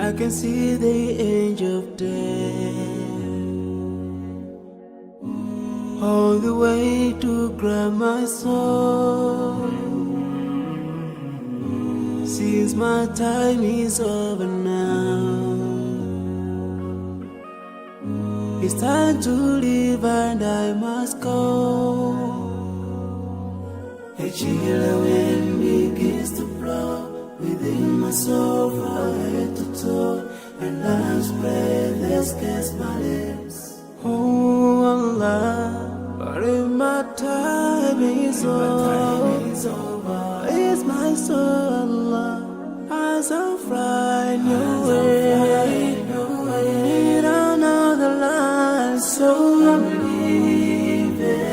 I can see the edge of death all the way to grab my soul. Since my time is over now, it's time to leave and I must go. A chilly wind begins to blow within my soul from head to toe, and love's breath escapes my lips. Oh Allah, but if my time is over, it's my soul, Allah, as I fly your way. I need another life, so I'm leaving.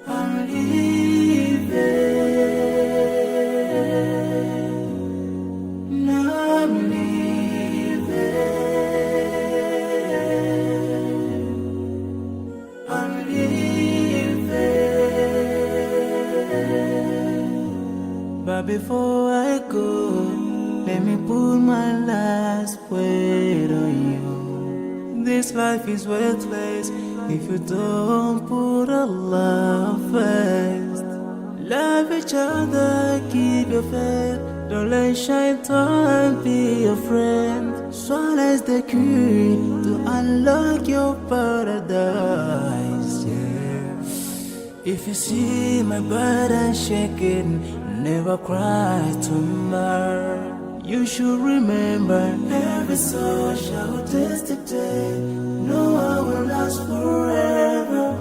I'm leaving. Now I'm leaving. I'm leaving. But before I go, let me put my last word on you. This life is worthless if you don't put Allah first. Love each other, keep your faith. Don't let shaitan be your friend. Swallow's the key to unlock your paradise. Yeah. If you see my burden shaking, never cry tomorrow. You should remember every soul shall taste the day. No one will last forever.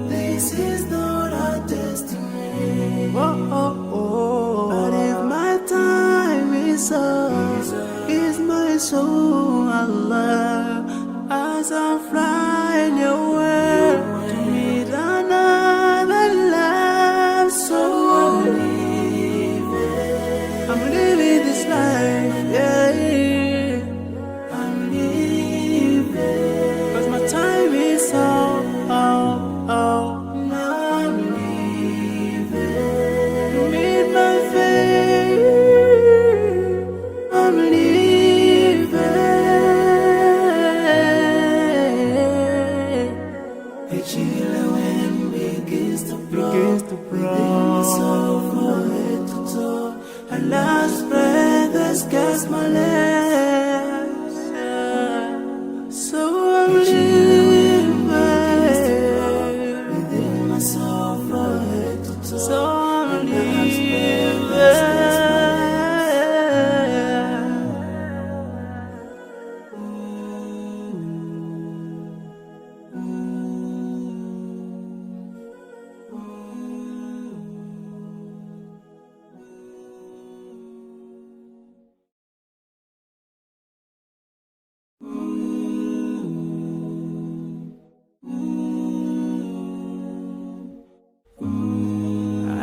This is not our destiny. But if my time is up, is my soul, Allah, as I fly your way to meet another life. So I'm living this life, yeah. I'm leaving, 'cause my time is up. Now I'm leaving to meet my fate. I'm leaving. A chilly wind begins to blow within my soul from head to toe, and last breath escapes my lips. So I'm leaving within my soul from head to toe. So I'm leaving.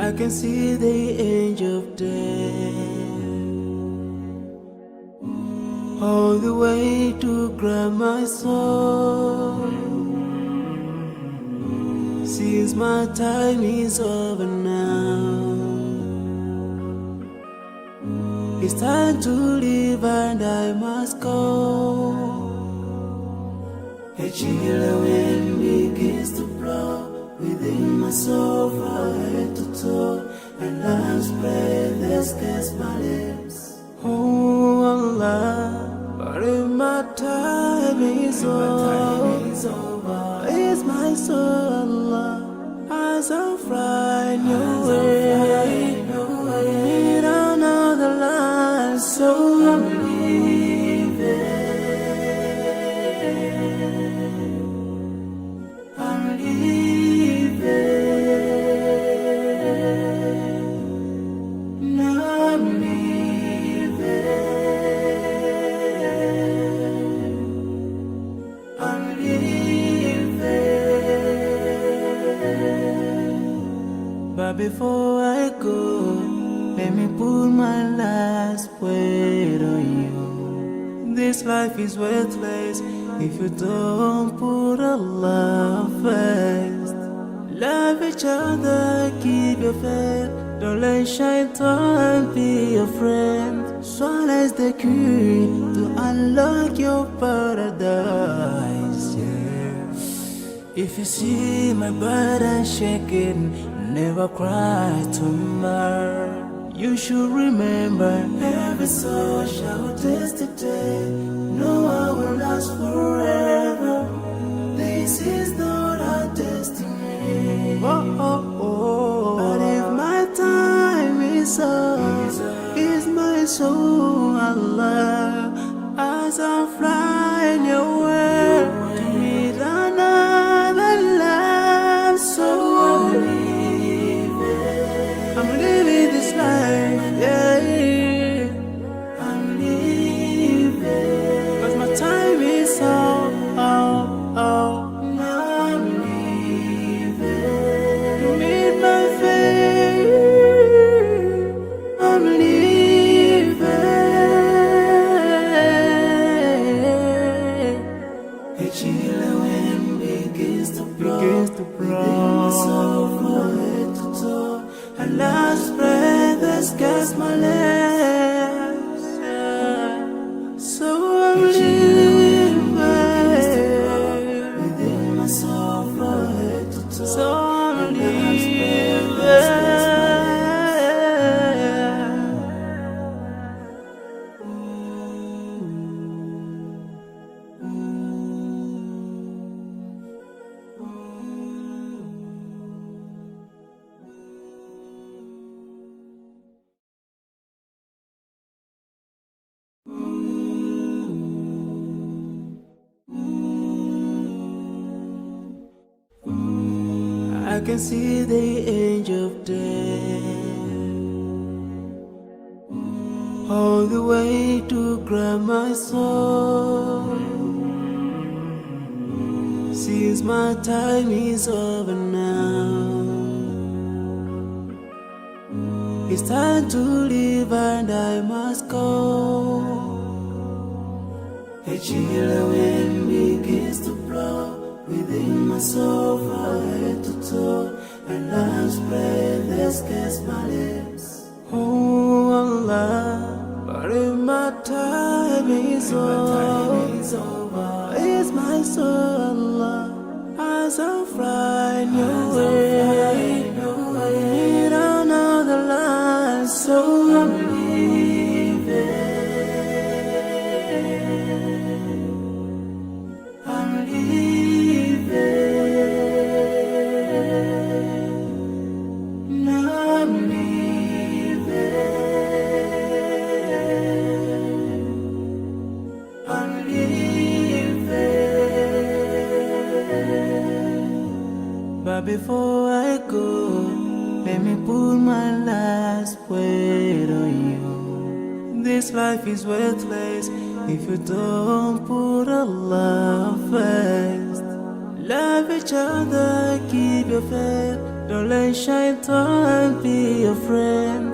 I can see the edge of death all the way to grab my soul. Since my time is over now, it's time to leave and I must go. A chilly wind begins to blow within my soul from head to toe, and love's breath escapes my lips. Oh Allah, but if my time is over, it's my soul, Allah, as I fly your way. I need another life, so I'm leaving. I'm leaving. Now I'm leaving. I'm leaving. But before I go, let me put my last word on you. This life is worthless if you don't put Allah first. Love each other, keep your faith. Don't Don't let shaitan be your friend. Swallow the key to unlock your paradise. Yeah. If you see my burden shaking, never cry tomorrow. You should remember, every soul shall taste the day. No one will last forever. This is not our destiny. But if my time is up, is my soul Allah, as I'm flying away to meet another life. So I'm living this life, yeah. I'm living, 'cause my time is up, Now I'm living to meet my fate. I'm living. Each year when begins to blow, within my soul from head to toe. And last breath that scares my lips. So I'm living within my soul from head to toe. So I'm living. I can see the angel of death all the way to grab my soul. Since my time is over now, it's time to leave and I must go. A chill wind begins to blow within my soul from head to toe. And last breath that scares my lips. Oh Allah, but if my time is over, it's my soul Allah, as I'm flying away, in another life. So I'm leaving. I'm leaving. Now I'm leaving. I'm leaving. But before I go, let me put my last word on you. This life is worthless if you don't put Allah first. Love each other, keep your faith. Don't let shaitan be your friend.